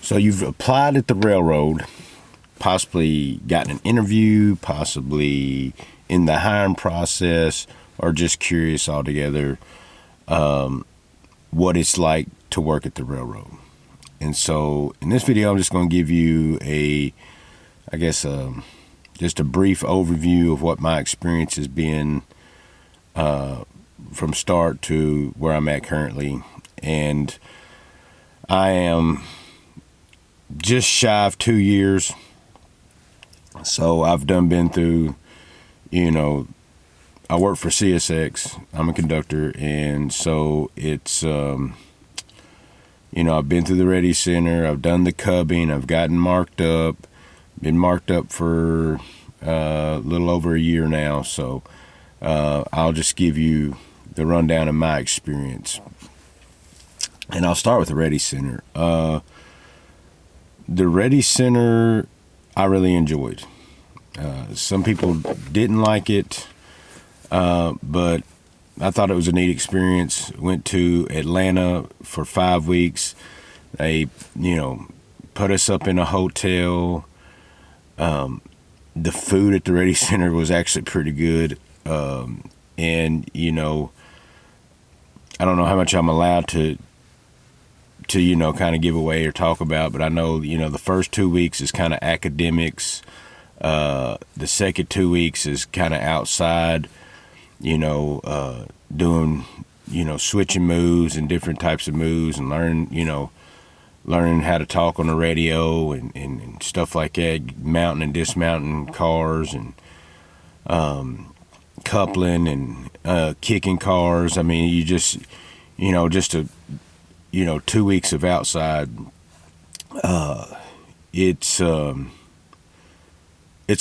So you've applied at the railroad, possibly gotten an interview, possibly in the hiring process, or just curious altogether what it's like to work at the railroad. And so in this video, I'm just going to give you just a brief overview of what my experience has been from start to where I'm at currently. And I am just shy of 2 years. So I've been through, I work for CSX. I'm a conductor. And so it's, I've been through the REDI Center. I've done the Cubbing. I've gotten marked up. Been marked up for a little over a year now. So I'll just give you the rundown of my experience. And I'll start with the REDI Center. The REDI Center, I really enjoyed. Some people didn't like it, but I thought it was a neat experience. Went to Atlanta for 5 weeks. They, put us up in a hotel. The food at the REDI Center was actually pretty good. And, I don't know how much I'm allowed to kind of give away or talk about, but I know, the first 2 weeks is kind of academics. The second 2 weeks is kind of outside, doing, switching moves and different types of moves and learning how to talk on the radio and stuff like that, mounting and dismounting cars and coupling and kicking cars. I mean, you just, just a 2 weeks of outside. It's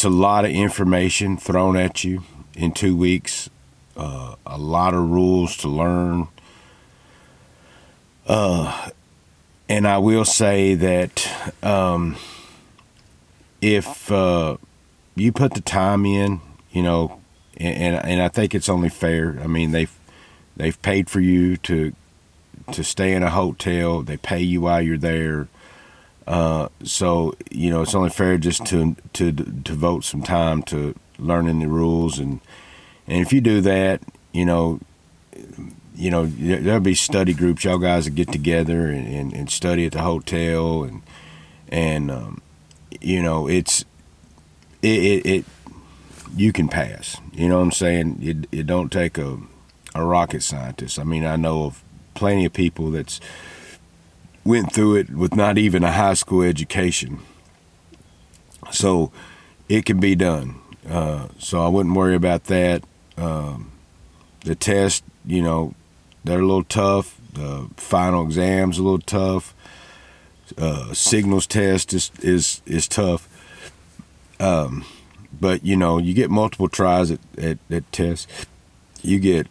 a lot of information thrown at you in 2 weeks. A lot of rules to learn. And I will say that if you put the time in, and I think it's only fair. I mean, they've paid for you to stay in a hotel. They pay you while you're there. So, it's only fair just to devote some time to learning the rules. And if you do that, there'll be study groups. Y'all guys will get together and study at the hotel. And you can pass. You know what I'm saying? It don't take a rocket scientist. I mean, I know of plenty of people that's went through it with not even a high school education. So it can be done. So I wouldn't worry about that. The test, they're a little tough. The final exam's a little tough. Signals test is tough. But, you get multiple tries at tests. You get,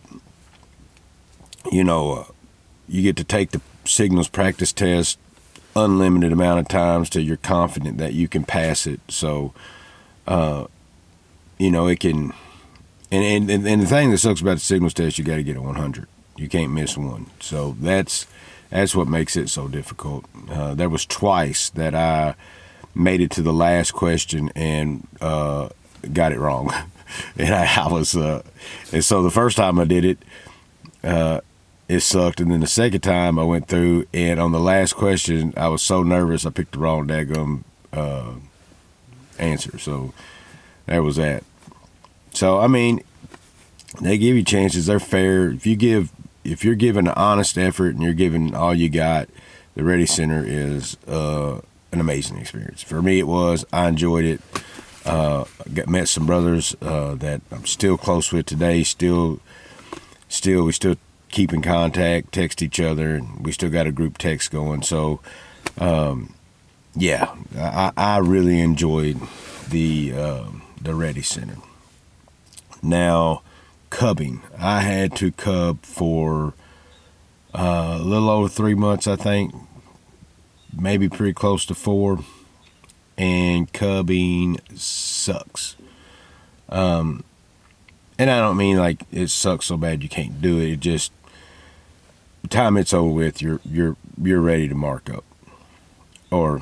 you get to take the signals practice test unlimited amount of times till you're confident that you can pass it. So, it can, and the thing that sucks about the signals test, you got to get a 100. You can't miss one. So that's what makes it so difficult. There was twice that I made it to the last question and got it wrong. And I was, and so the first time I did it, it sucked. And then the second time I went through, and on the last question, I was so nervous I picked the wrong daggum answer. So that was that. So, I mean, they give you chances. They're fair. If you're giving an honest effort and you're giving all you got, the REDI Center is an amazing experience. For me, it was. I enjoyed it. Met some brothers that I'm still close with today. We still keep in contact, text each other, and we still got a group text going. So, yeah, I really enjoyed the REDI Center. Now, cubbing. I had to cub for a little over 3 months, I think, maybe pretty close to 4. And cubbing sucks. And I don't mean like it sucks so bad you can't do it. It just, the time it's over with, you're ready to mark up. or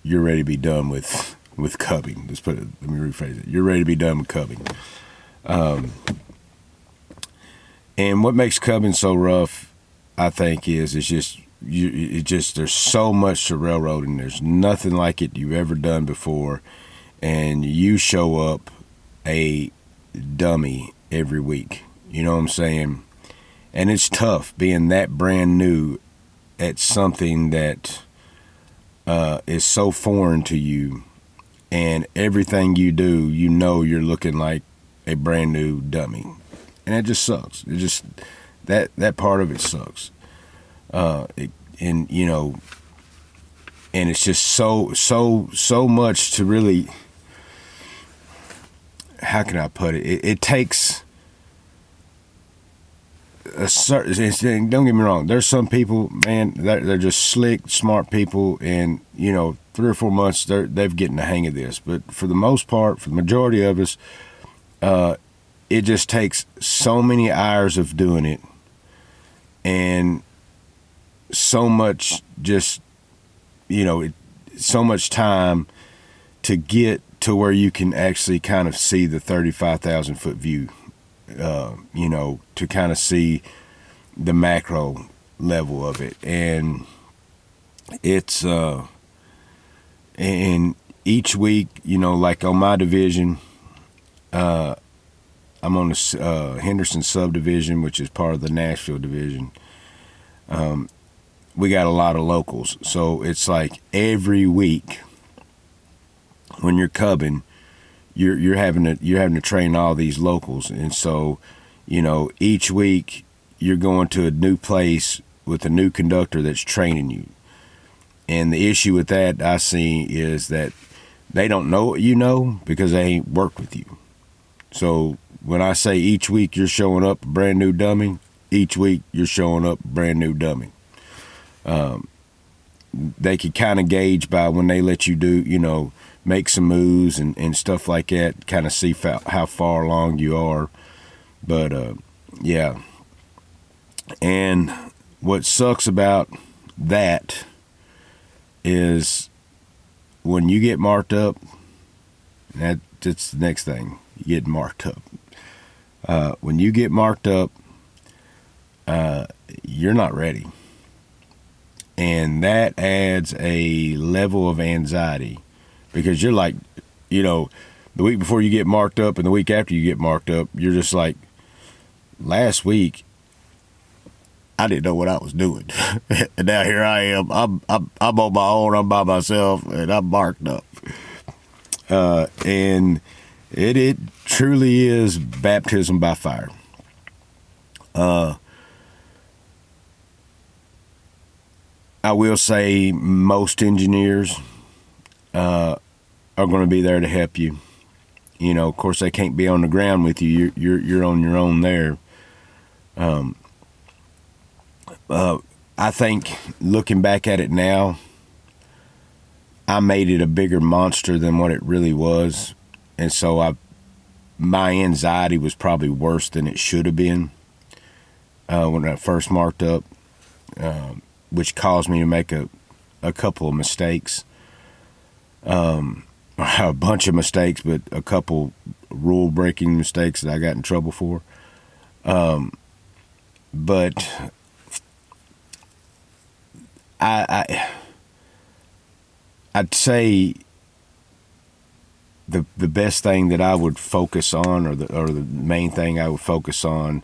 you're ready to be done with cubbing. Let me rephrase it. You're ready to be done with cubbing. And what makes cubbing so rough, I think, is there's so much to railroading. There's nothing like it you've ever done before, and you show up a dummy every week. You know what I'm saying? And it's tough being that brand new at something that is so foreign to you, and everything you do, you're looking like a brand new dummy, and it just sucks. It just that part of it sucks. And it's just so much to really. How can I put it? It takes a certain. Don't get me wrong. There's some people, man, they're just slick, smart people, and 3 or 4 months they've getting the hang of this. But for the most part, for the majority of us, it just takes so many hours of doing it, and so much so much time to get to where you can actually kind of see the 35,000 foot view, to kind of see the macro level of it. And it's, and each week, like on my division, I'm on the Henderson subdivision, which is part of the Nashville division. We got a lot of locals. So it's like every week, when you're cubbing, you're having to train all these locals, and so each week you're going to a new place with a new conductor that's training you. And the issue with that I see is that they don't know what because they ain't worked with you. So when I say each week you're showing up a brand new dummy, each week you're showing up a brand new dummy. They could kind of gauge by when they let you do, make some moves and stuff like that, kind of see how far along you are. But, yeah. And what sucks about that is when you get marked up, that's the next thing, you get marked up. When you get marked up, you're not ready. And that adds a level of anxiety, because you're like, the week before you get marked up and the week after you get marked up, you're just like, last week, I didn't know what I was doing. And now here I am. I'm on my own. I'm by myself, and I'm marked up. And it truly is baptism by fire. I will say most engineers are going to be there to help you. Of course, they can't be on the ground with you. You're on your own there. I think looking back at it now, I made it a bigger monster than what it really was, and so my anxiety was probably worse than it should have been when I first marked up. Which caused me to make a couple of mistakes, a bunch of mistakes, but a couple rule-breaking mistakes that I got in trouble for. But I'd say the best thing that I would focus on, or the main thing I would focus on,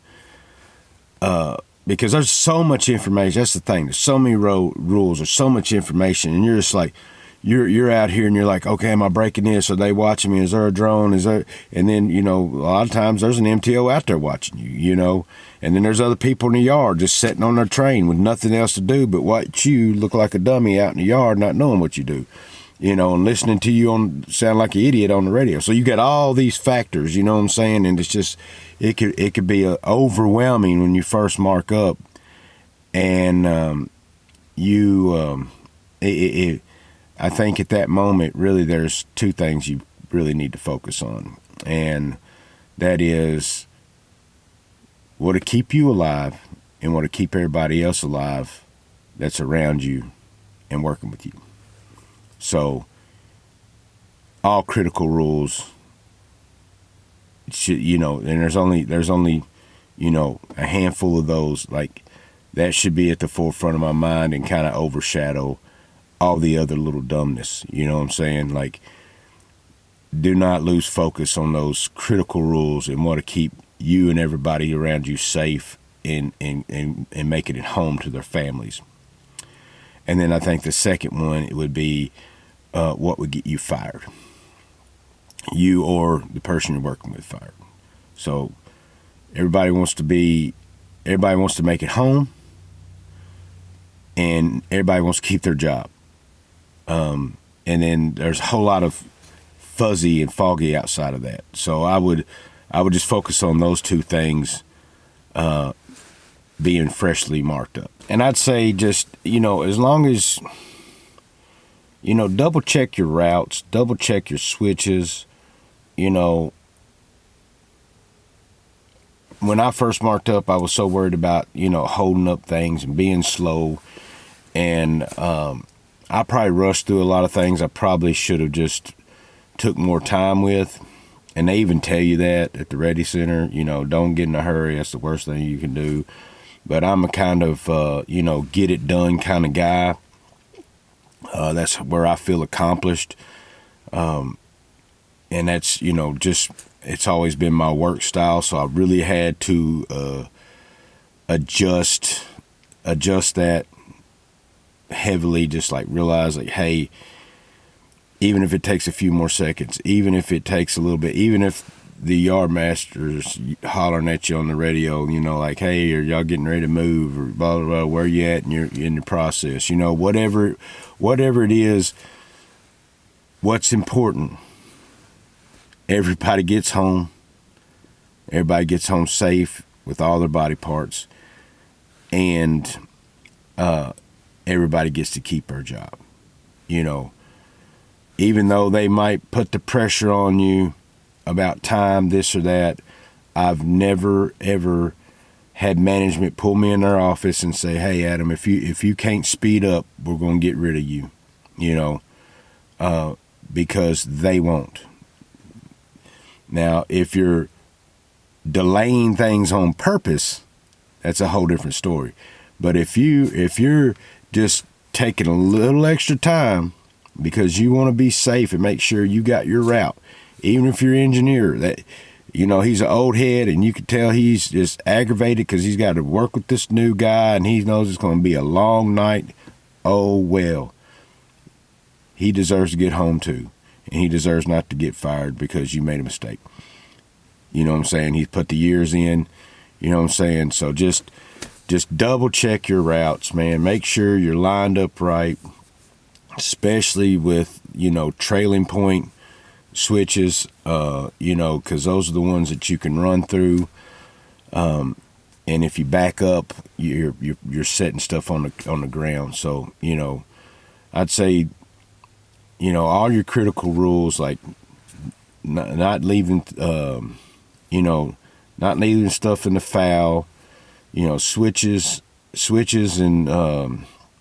because there's so much information. That's the thing. There's so many rules. There's so much information, and you're just like, you're out here, and you're like, okay, am I breaking this? Are they watching me? Is there a drone? Is there? And then a lot of times there's an MTO out there watching you. And then there's other people in the yard just sitting on their train with nothing else to do but watch you look like a dummy out in the yard, not knowing what you do. And listening to you sound like an idiot on the radio. So you got all these factors, you know what I'm saying? And it's just, it could be overwhelming when you first mark up. And I think at that moment, really, there's two things you really need to focus on. And that is what'll keep you alive and what'll keep everybody else alive that's around you and working with you. So all critical rules should, and there's only, a handful of those, like, that should be at the forefront of my mind and kind of overshadow all the other little dumbness. You know what I'm saying? Like, do not lose focus on those critical rules and want to keep you and everybody around you safe and making it home to their families. And then I think the second one, it would be what would get you fired. You or the person you're working with fired. So everybody wants to make it home, and everybody wants to keep their job. And then there's a whole lot of fuzzy and foggy outside of that. So I would just focus on those two things being freshly marked up. And I'd say just, as long as, double check your routes, double check your switches. When I first marked up, I was so worried about, holding up things and being slow. And I probably rushed through a lot of things I probably should have just took more time with. And they even tell you that at the REDI Center, don't get in a hurry. That's the worst thing you can do. But I'm a kind of, get it done kind of guy. That's where I feel accomplished. And that's, just, it's always been my work style. So I really had to adjust that heavily, just like realize, like, hey, even if it takes a few more seconds, even if it takes a little bit, even if the yard master's hollering at you on the radio, like, hey, are y'all getting ready to move, or blah, blah, blah, where you at in your process, whatever it is, what's important, everybody gets home safe with all their body parts, and everybody gets to keep their job. Even though they might put the pressure on you about time, this or that, I've never, ever had management pull me in their office and say, hey, Adam, if you can't speed up, we're going to get rid of you, because they won't. Now, if you're delaying things on purpose, that's a whole different story. But if you're just taking a little extra time because you want to be safe and make sure you got your route, even if you're an engineer, that, he's an old head and you can tell he's just aggravated because he's got to work with this new guy and he knows it's going to be a long night. Oh, well, he deserves to get home too. And he deserves not to get fired because you made a mistake. You know what I'm saying? He's put the years in. You know what I'm saying? So just double check your routes, man. Make sure you're lined up right, especially with, trailing point switches, because those are the ones that you can run through. And if you back up, you're setting stuff on the ground. So, I'd say, all your critical rules, like not leaving, not leaving stuff in the foul, switches and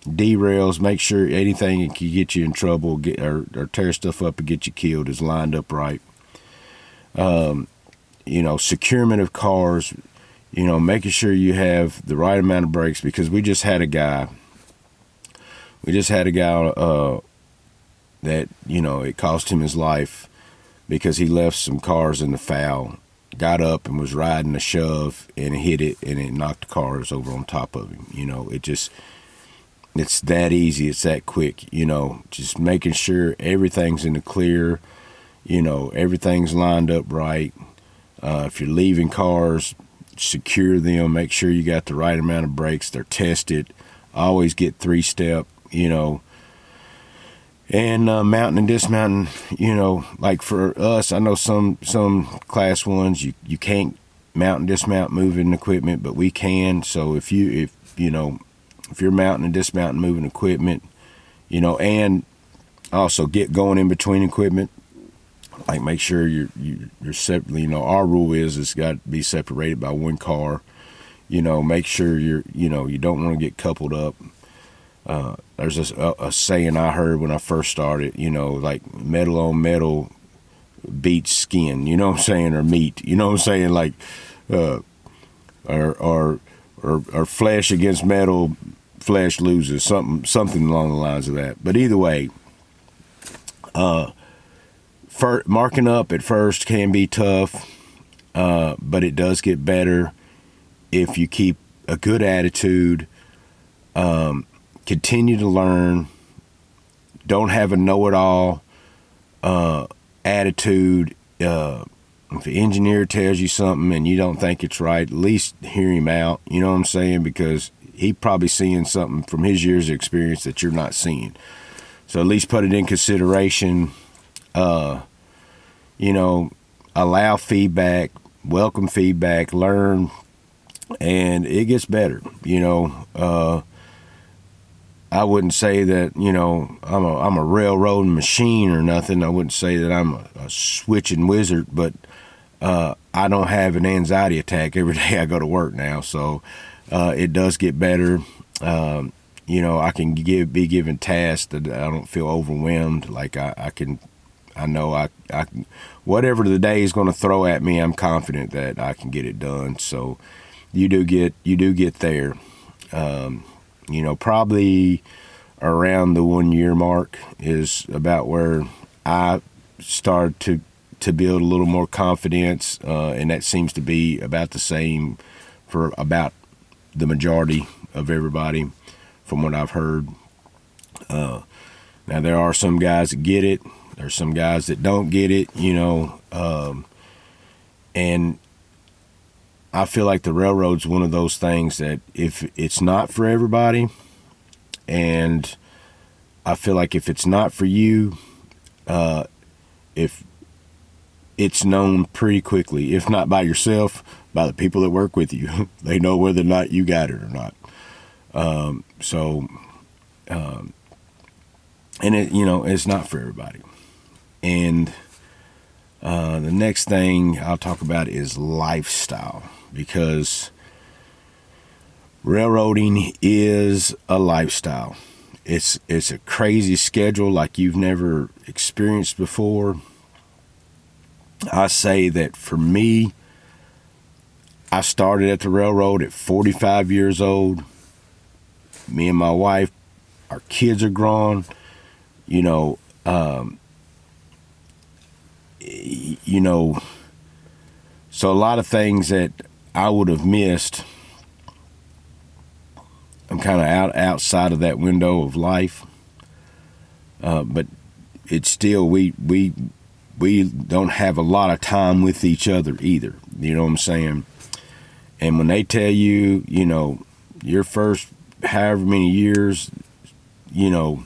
derails. Make sure anything that can get you in trouble, or tear stuff up and get you killed, is lined up right. Securement of cars, making sure you have the right amount of brakes, because we just had a guy that, it cost him his life because he left some cars in the foul, got up and was riding a shove and hit it, and it knocked the cars over on top of him. It's that easy. It's that quick, just making sure everything's in the clear, everything's lined up right. If you're leaving cars, secure them, make sure you got the right amount of brakes. They're tested. Always get 3-step, and mounting and dismounting, like for us, I know some class ones, you can't mount and dismount moving equipment, but we can. So if you're mounting and dismounting moving equipment, and also get going in between equipment, like make sure you're separately, our rule is it's got to be separated by one car, make sure you don't want to get coupled up. there's a saying I heard when I first started, like metal on metal beats skin, you know what I'm saying, or meat, you know what I'm saying, like, or flesh against metal, flesh loses, something along the lines of that. But either way, marking up at first can be tough, but it does get better if you keep a good attitude, continue to learn, don't have a know-it-all attitude. If the engineer tells you something and you don't think it's right, at least hear him out, you know what I'm saying, because he probably seeing something from his years of experience that you're not seeing. So at least put it in consideration. Allow feedback, welcome feedback, learn, and it gets better. I wouldn't say that, I'm a railroading machine or nothing. I wouldn't say that I'm a switching wizard, but I don't have an anxiety attack every day I go to work now. So it does get better. I can be given tasks that I don't feel overwhelmed. Like I know whatever the day is going to throw at me, I'm confident that I can get it done. So you do get there. Probably around the 1 year mark is about where I start to build a little more confidence, and that seems to be about the same for about the majority of everybody from what I've heard. Now there are some guys that get it, there's some guys that don't get it, and I feel like the railroad's one of those things that if it's not for everybody, and I feel like if it's not for you, if it's known pretty quickly, if not by yourself, by the people that work with you. They know whether or not you got it or not. And it's not for everybody. And the next thing I'll talk about is lifestyle, because railroading is a lifestyle. It's a crazy schedule like you've never experienced before. I say that for me, I started at the railroad at 45 years old. Me and my wife, our kids are grown. So a lot of things that I would have missed, I'm kind of outside of that window of life. But it's still, we don't have a lot of time with each other either. You know what I'm saying? And when they tell you, your first however many years, your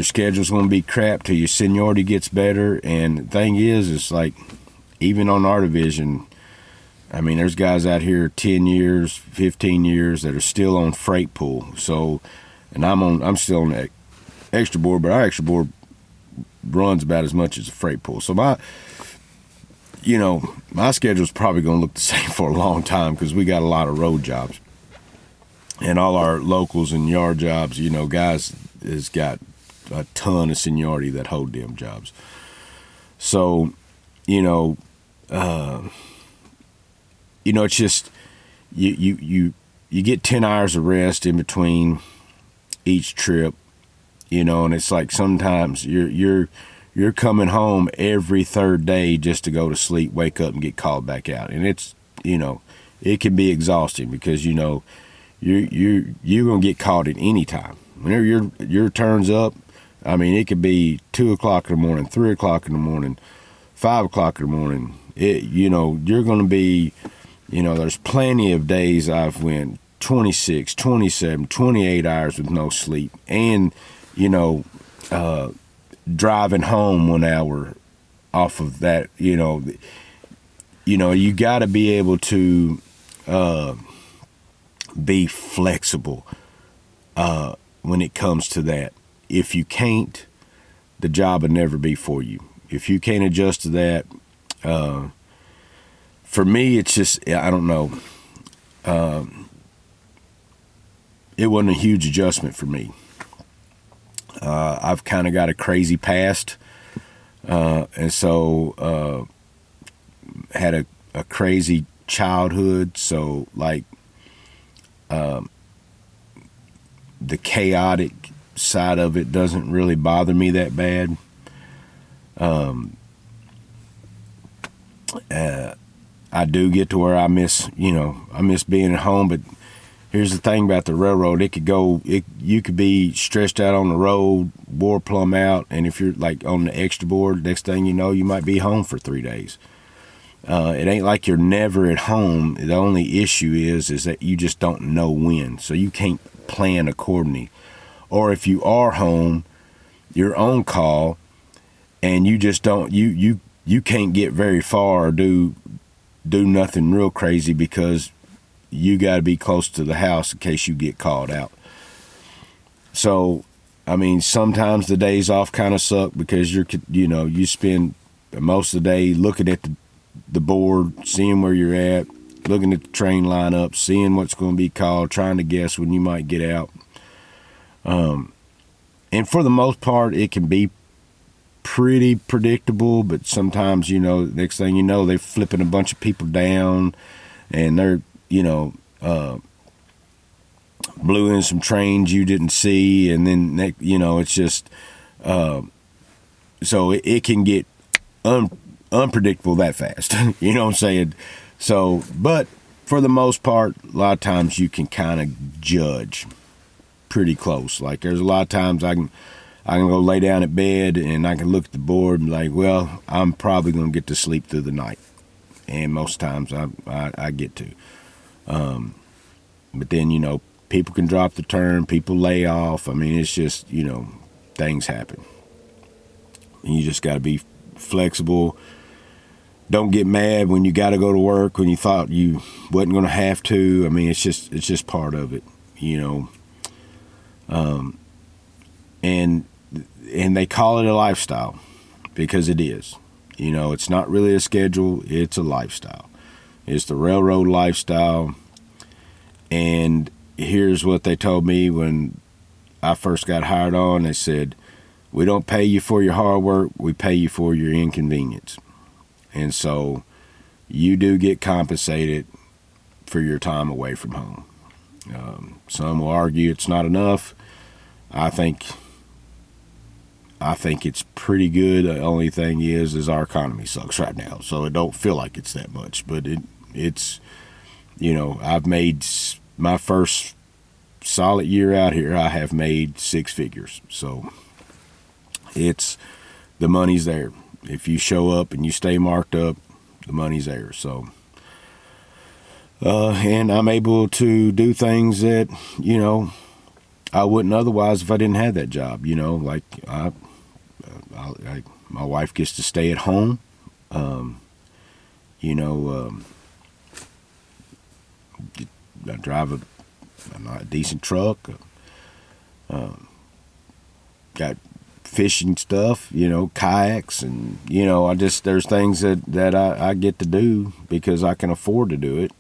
schedule's going to be crap till your seniority gets better. And the thing is, it's like, even on our division, I mean, there's guys out here 10 years, 15 years that are still on freight pool. So, and I'm still on the extra board, but our extra board runs about as much as a freight pool. So my schedule's probably going to look the same for a long time, because we got a lot of road jobs. And all our locals and yard jobs, guys has got a ton of seniority that hold them jobs. So, it's just you get 10 hours of rest in between each trip, and it's like sometimes you're coming home every third day just to go to sleep, wake up, and get called back out. And it's, it can be exhausting, because you're gonna get called at any time. Whenever your turn's up, I mean, it could be 2 o'clock in the morning, 3 o'clock in the morning, 5 o'clock in the morning. You're gonna be, there's plenty of days I've went 26, 27, 28 hours with no sleep, and driving home 1 hour off of that. You got to be able to be flexible when it comes to that. If you can't, the job will never be for you. If you can't adjust to that, for me, it's just, I don't know. it wasn't a huge adjustment for me. I've kind of got a crazy past, and so had a crazy childhood. So like the chaotic side of it doesn't really bother me that bad. I do get to where I miss being at home, but here's the thing about the railroad. You could be stretched out on the road, wore plumb out, and if you're like on the extra board, next thing you know, you might be home for 3 days. It ain't like you're never at home. The only issue is that you just don't know when, so you can't plan accordingly. Or if you are home, you're on call, and you just don't you can't get very far or do nothing real crazy because you got to be close to the house in case you get called out. So, I mean, sometimes the days off kind of suck because you spend most of the day looking at the board, seeing where you're at, looking at the train lineup, seeing what's going to be called, trying to guess when you might get out. And for the most part, it can be pretty predictable, but sometimes, next thing you know, they're flipping a bunch of people down, and they're, blew in some trains you didn't see, and then, it's just, so it can get unpredictable that fast. You know what I'm saying? So, but for the most part, a lot of times you can kind of judge pretty close. Like there's a lot of times I can go lay down at bed and I can look at the board and be like, well, I'm probably going to get to sleep through the night. And most times I get to. But then, people can drop the turn, people lay off. I mean, it's just, things happen. And you just got to be flexible. Don't get mad when you got to go to work when you thought you wasn't going to have to. I mean, it's just part of it, and they call it a lifestyle because it is. It's not really a schedule, it's a lifestyle. It's the railroad lifestyle. And here's what they told me when I first got hired on. They said, we don't pay you for your hard work, we pay you for your inconvenience. And so you do get compensated for your time away from home. Some will argue it's not enough. I think it's pretty good. The only thing is our economy sucks right now, so it don't feel like it's that much. But it's I've made my first solid year out here. I have made 6 figures, so the money's there. If you show up and you stay marked up, the money's there. So. And I'm able to do things that, I wouldn't otherwise if I didn't have that job. Like my wife gets to stay at home. I drive a decent truck. Got fishing stuff, kayaks, and there's things that I get to do because I can afford to do it.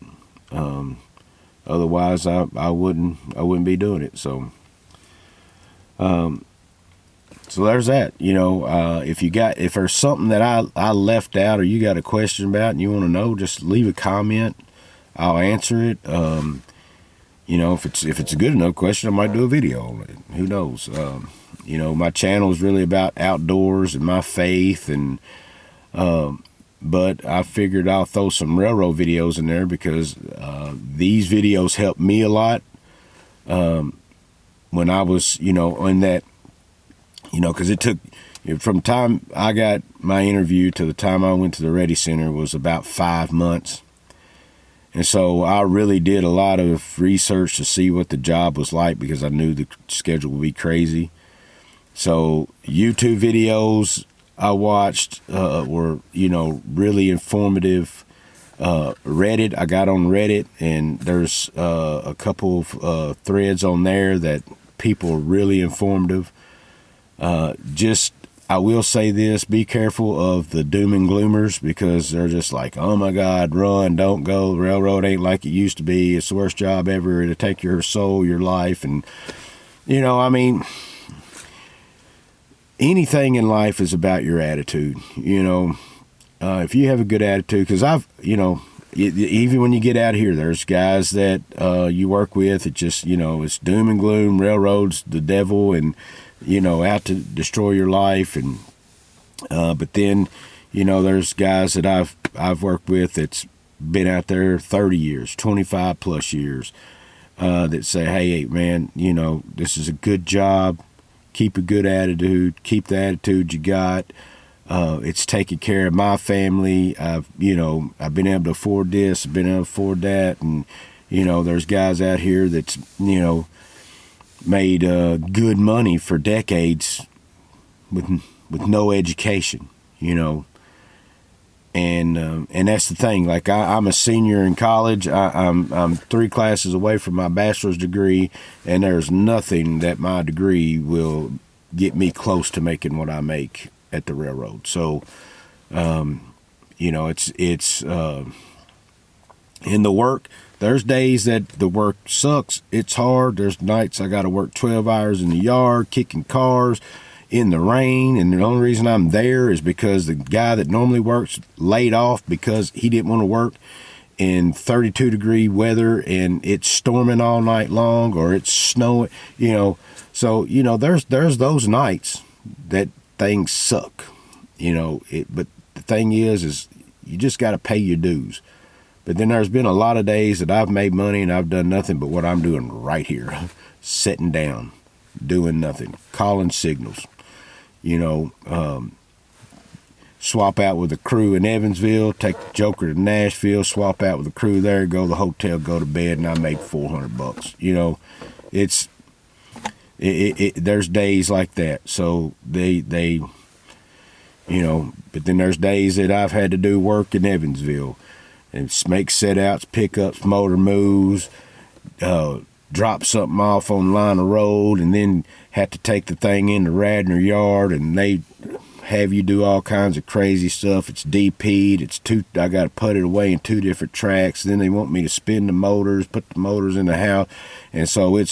Otherwise I wouldn't be doing it. So there's that. If there's something that I left out or you got a question about and you want to know, just leave a comment. I'll answer it. If it's a good enough question, I might do a video on it. Who knows? My channel is really about outdoors and my faith, and but I figured I'll throw some railroad videos in there because these videos helped me a lot when I was, in that, because it took, from the time I got my interview to the time I went to the REDI Center was about 5 months. And so I really did a lot of research to see what the job was like because I knew the schedule would be crazy. So YouTube videos I watched were, really informative. Reddit, I got on Reddit, and there's a couple of threads on there that people are really informative. Just I will say this, be careful of the doom and gloomers, because they're just like, oh my God, run, don't go. The railroad ain't like it used to be. It's the worst job ever. It'll take your soul, your life. And, I mean, anything in life is about your attitude. If you have a good attitude, because even when you get out here, there's guys that you work with, it just, it's doom and gloom, railroads, the devil, and, out to destroy your life. And but then, there's guys that I've worked with that's been out there 30 years, 25 plus years, that say, hey, man, this is a good job. Keep a good attitude. Keep the attitude you got. It's taking care of my family. I've been able to afford this, I've been able to afford that. And, there's guys out here that's, made good money for decades with no education, and that's the thing. Like I'm a senior in college. I'm 3 classes away from my bachelor's degree, and there's nothing that my degree will get me close to making what I make at the railroad. So, it's in the work. There's days that the work sucks. It's hard. There's nights I got to work 12 hours in the yard, kicking cars in the rain. And the only reason I'm there is because the guy that normally works laid off because he didn't want to work in 32-degree weather and it's storming all night long, or it's snowing, So, there's those nights that things suck, but the thing is you just got to pay your dues. But then there's been a lot of days that I've made money and I've done nothing but what I'm doing right here, sitting down, doing nothing, calling signals, swap out with the crew in Evansville, take the Joker to Nashville, swap out with the crew there, go to the hotel, go to bed, and I make $400. There's days like that. So they but then there's days that I've had to do work in Evansville and make set outs, pickups, motor moves, drop something off on the line of road, and then have to take the thing into Radnor Yard, and they have you do all kinds of crazy stuff. It's DP'd. I got to put it away in 2 different tracks. Then they want me to spin the motors, put the motors in the house, and so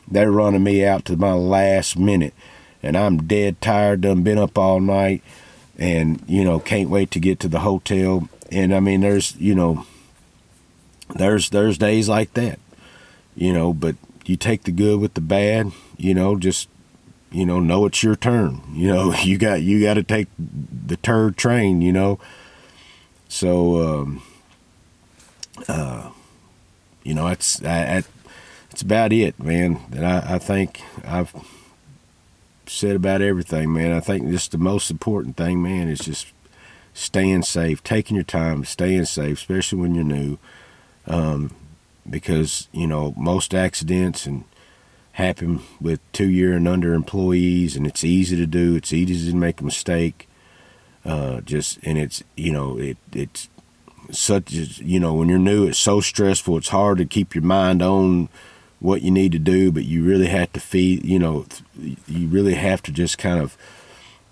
they're running me out to my last minute, and I'm dead tired. Done been up all night, and can't wait to get to the hotel. And I mean, there's days like that, but you take the good with the bad, just, know it's your turn. You got to take the turd train, So, it's about it, man. And I think I've said about everything, man. I think just the most important thing, man, is just staying safe, taking your time, staying safe, especially when you're new, because most accidents happen with 2-year and under employees, and it's easy to do. It's easy to make a mistake. And it's it's such when you're new, it's so stressful. It's hard to keep your mind on what you need to do, but you really have to you really have to just kind of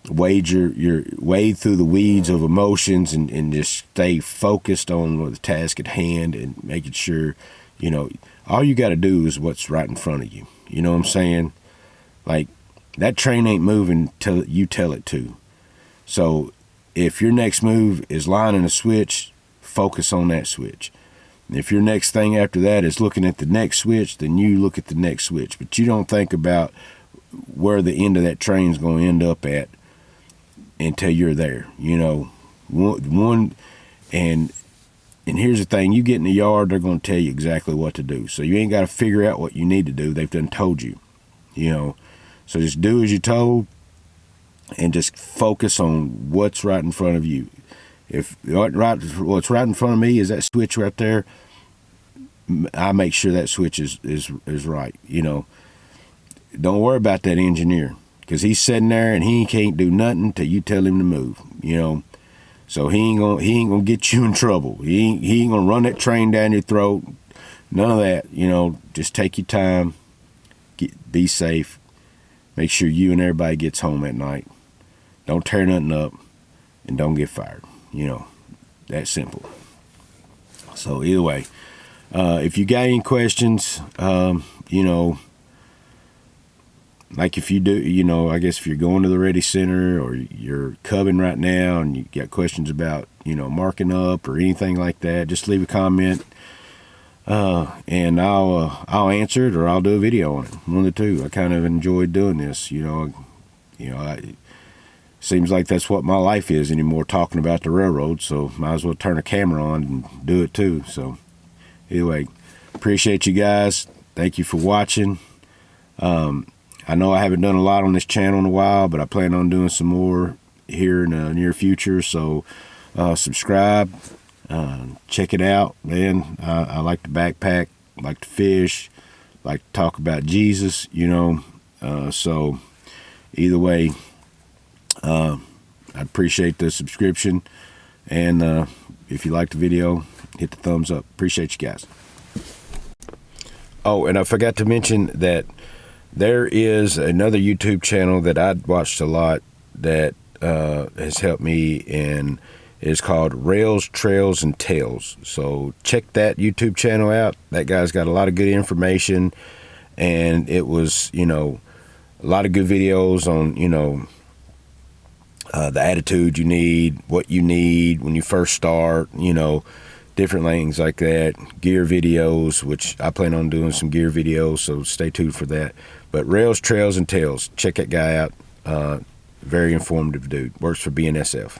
wade through the weeds of emotions and just stay focused on the task at hand and making sure, all you got to do is what's right in front of you. You know what I'm saying? Like, that train ain't moving till you tell it to. So if your next move is lining a switch, focus on that switch. And if your next thing after that is looking at the next switch, then you look at the next switch. But you don't think about where the end of that train's going to end up at until you're there. And here's the thing, you get in the yard, they're going to tell you exactly what to do. So you ain't got to figure out what you need to do. They've done told you, So just do as you're told and just focus on what's right in front of you. If what's right in front of me is that switch right there, I make sure that switch is right. Don't worry about that engineer, because he's sitting there and he can't do nothing till you tell him to move. So he ain't gonna get you in trouble. He ain't gonna run that train down your throat. None of that. Just take your time. Be safe. Make sure you and everybody gets home at night. don't tear nothing up, and don't get fired. You know, that simple. So either way, if you got any questions, you know, like if you do, you know, I guess if you're going to the REDI Center or you're cubbing right now and you got questions about, you know, marking up or anything like that, just leave a comment, and I'll answer it, or I'll do a video on it. One of the two. I kind of enjoyed doing this. You know, seems like that's what my life is anymore, talking about the railroad. So might as well turn a camera on and do it too. So anyway, appreciate you guys. Thank you for watching. I know I haven't done a lot on this channel in a while, but I plan on doing some more here in the near future. So subscribe, check it out, man. I like to backpack, like to fish, like to talk about Jesus, you know. So either way, I appreciate the subscription. And if you like the video, hit the thumbs up. Appreciate you guys. Oh, and I forgot to mention that there is another YouTube channel that I'd watched a lot that has helped me, and it's called Rails, Trails, and Tales. So check that YouTube channel out. That guy's got a lot of good information, and it was, you know, a lot of good videos on, you know, the attitude you need, what you need when you first start, you know, different things like that. Gear videos, which I plan on doing some gear videos, so stay tuned for that. But Rails, Trails, and Tales, check that guy out. Very informative dude. Works for BNSF.